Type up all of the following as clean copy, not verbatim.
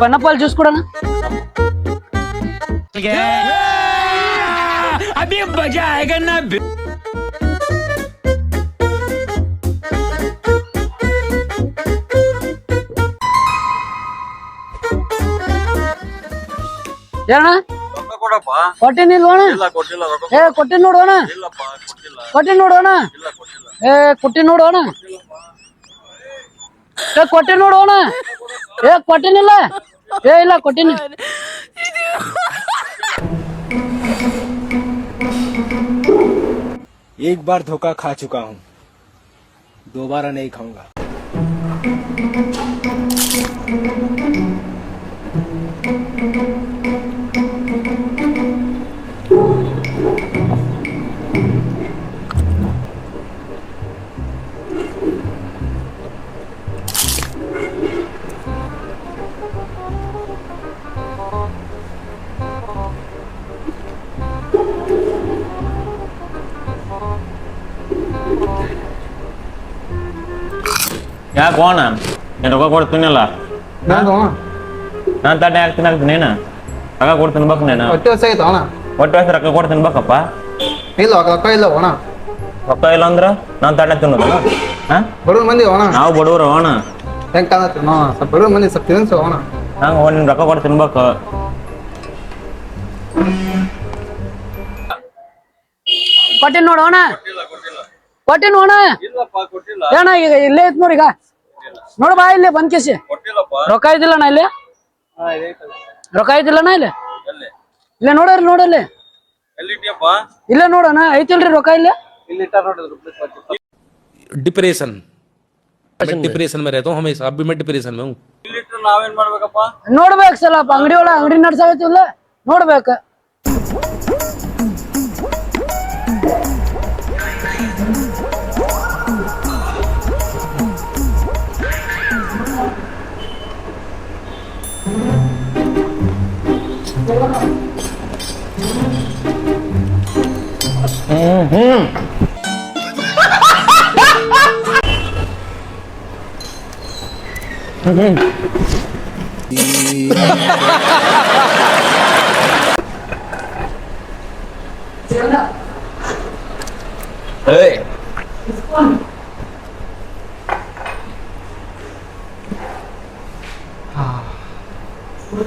Pineapple juice ಕೊಡೋಣ. अभी मजा आएगा ना. ಏನಣ್ಣ ಕೊಟ್ಟಿನಿ ಅಣ್ಣ? ಏ ಕೊಟ್ಟಿನಿ ನೋಡೋಣ, ಕೊಟ್ಟಿನಿ ನೋಡೋಣ, ಏ ಕೊಟ್ಟಿನಿ ನೋಡೋಣ, ಏ ಕೊಟ್ಟಿನಿ ನೋಡೋಣ, ಏ ಕೊಟ್ಟಿನಿಲ್ಲ, ಏ ಇಲ್ಲ ಕೊಟ್ಟಿನಿ. एक बार धोखा खा चुका हूँ, दोबारा नहीं खाऊंगा. ಯಾಕೆ ಹೋಣ ನೀನು ರೊಕ್ಕ ಕೊಡ್ತೀನಿಲ್ಲ ನಾನು ತಟ್ಟೆ ಹಾಕ್ತೀನಿ ನೀನು ರೊಕ್ಕ ಕೊಟ್ಟು ತಿನ್ಬೇಕು ನೀನು ಹೊಟ್ಟೆ ಹೊಸ ಆಯ್ತು ಅಣ್ಣ. ಒಟ್ಟು ವಯಸ್ಸು ರೊಕ್ಕ ಕೊಟ್ಟು ತಿನ್ಬೇಕಪ್ಪ. ಇಲ್ಲ ರೊಕ್ಕ ಇಲ್ಲ ಅಣ್ಣ. ರೊಕ್ಕ ಇಲ್ಲ ಅಂದ್ರೆ ನಾನು ತಟ್ಟೆ ತಿನ್ನೋದಲ್ಲ. ಹಾಂ ಬಡವ್ರ ಮಂದಿ ಅಣ್ಣ. ನಾವು ಬಡವರು ಹೋಣ ಹೆಂಗೆ ಕಾಣತ್ತೆ ಸ್ವಲ್ಪ ಬಡವ್ರ ಮಂದಿ ಸ್ವಲ್ಪ ತಿನ್ಸು ಅಣ್ಣ. ಹಂಗೆ ನಿನ್ನ ರೊಕ್ಕ ಕೊಟ್ಟು ತಿನ್ಬೇಕು. ಕೊಟ್ಟಿನಿ ನೋಡೋಣ, ಕೊಟ್ಟಿನಿ ನೋಡ ಏನ ಈಗ ಇಲ್ಲೇ ಐತ್ ನೋಡಿ. ಈಗ ನೋಡು ಬಾ ಇಲ್ಲಿ ಬಂದ್ ಕೇಸಿ ರೊಕ್ಕ ಇದ್ದಿಲ್ಲಣ್ಣ, ಇಲ್ಲಿ ರೊಕ್ಕ ಇದ್ದಿಲ್ಲಣ್ಣ, ಇಲ್ಲಿ ಇಲ್ಲೇ ನೋಡ್ರಿ, ನೋಡಲ್ಲಿ ಇಲ್ಲೇ ನೋಡೋಣ, ಐತಿಲ್ರಿ ರೊಕ್ಕ ಇಲ್ಲೇ. डिप्रेशन डिप्रेशन में रहता हूँ हमेशा. अभी मैं डिप्रेशन में हूँ. ನೋಡ್ಬೇಕು ಸ್ವಲ್ಪ ಅಂಗಡಿ ಒಳಗ ಅಂಗಡಿ ನಡ್ಸಾಕತ್ತಿಲ್ಲ, ನೋಡ್ಬೇಕು.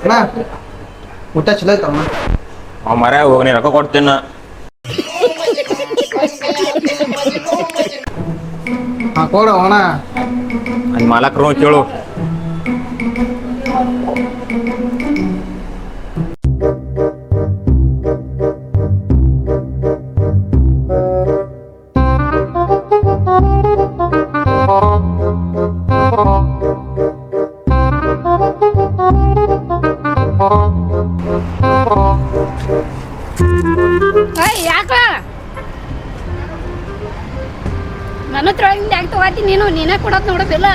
ಅಣ್ಣ ಊಟ ಚಲೋ ಆಯ್ತು ಅಣ್ಣ. ಮರ ಹೋಗಿ ನೀನು ರೊಕ್ಕ ಕೊಡ್ತೀನಿ. ಹಾಂ ಕೊಡು ಅಣ್ಣ. ಅಲ್ಲಿ ಮಾಲಕ್ರು ಕೇಳು. ಯಾಕ ನನ್ನ ಹತ್ರ ಯಾಕೆ ತಗೋತಿ ನೀನು? ನೀನೇ ಕೊಡೋದು ನೋಡೋದಿಲ್ಲ.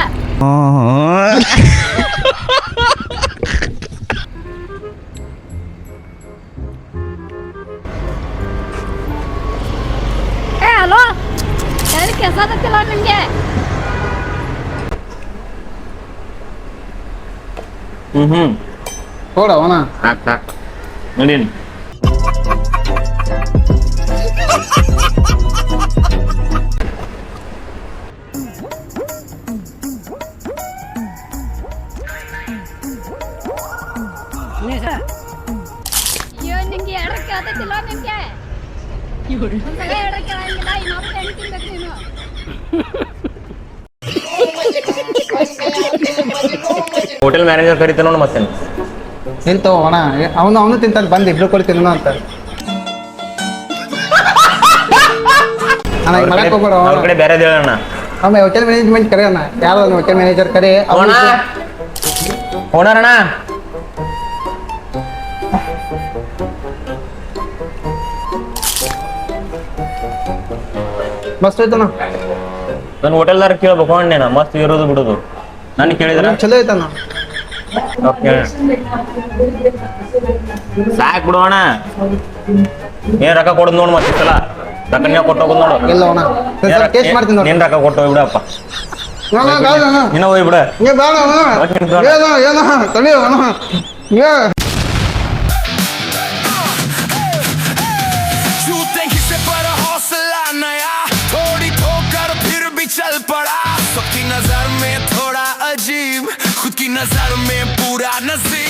ಏ ಹಲೋ, ಕೆಲಸ ಆಗತ್ತಿಲ್ಲ ನಿಮ್ಗೆ? ಕೊಡು ಅಣ್ಣ. ಸಾಕು ನಡೀನಿ. ಅಯ್ಯೋ ನಿಂಗೆ ಎರಡಕ್ಕೆ ಆತೈತಿಲ್ಲ ನಿಮ್ಗೆ? ಎರಡಕ್ಕೆ ಆಗಿಲ್ಲ, ಇನ್ನೊಬ್ಬ ಹೆಣ್ಣು ತಿನ್ಬೇಕು ನೀನು. ಹೋಟೆಲ್ ಮ್ಯಾನೇಜರ್ ಕರಿತ ನೋಡು ಮತ್ತೆ. ನಿಂತು ಅಣ್ಣ, ಅವನು ತಿಂತಾನೆ, ಬಂದು ಇಬ್ರು ಕೊಡಿ ತಿನ್ನೋ ಅಂತ. ಅಣ್ಣ ಈಗ ಮಾಡಕ್ ಹೋಗ್ಬೇಡ. ಅವ್ರ ಕಡೆ ಬೇರೆ ಹೇಳೋಣ. ಆಮೇಲೆ ಹೋಟೆಲ್ ಮ್ಯಾನೇಜ್ಮೆಂಟ್ ಕರಿ ಅಣ್ಣ, ಯಾರೋ ಹೋಟೆಲ್ ಮ್ಯಾನೇಜರ್ ಕರಿ. ಓನರ್ ಅಣ್ಣ, ಮಸ್ತ್ ಆಯ್ತಣ್ಣ. ನನ್ನ ಹೋಟೆಲ್ದಾರ ಕೇಳ್ಬೇಕು ಅಣ್ಣ, ಮಸ್ತ್ ಇರೋದು ಬಿಡೋದು. ನನಗೆ ಕೇಳಿದ್ರ ಚಲೋ ಐತಣ್ಣ. ಓಕೆ ಸಾಕ್ ಬಿಡು ಅಣ್ಣ. ಏನ್ ರೊಕ್ಕ ಕೊಡೋದು ನೋಡು ಮತ್ತೆ ಸಲ ರೊಕ್ಕ ನೀವು ಕೊಟ್ಟು ಹೋಗೋದು ನೋಡು. ಇಲ್ಲ ಅಣ್ಣ ಕೇಸ್ ಮಾಡ್ತೀನಿ ನೋಡಿ. ನೀನ್ ರೊಕ್ಕ ಕೊಟ್ಟು ಹೋಗ್ಬಿಡಪ್ಪ. ಅಣ್ಣ, ಬೇಡ ಅಣ್ಣ. ಇನ್ನ ಹೋಗ್ಬಿಡ. ಏ ಬೇಡ ಅಣ್ಣ. ಏನೋ ತಡಿಯೋ ಅಣ್ಣ. ಏ चल पड़ा सबकी नजर में थोड़ा अजीब खुद की नजर में पूरा नसीब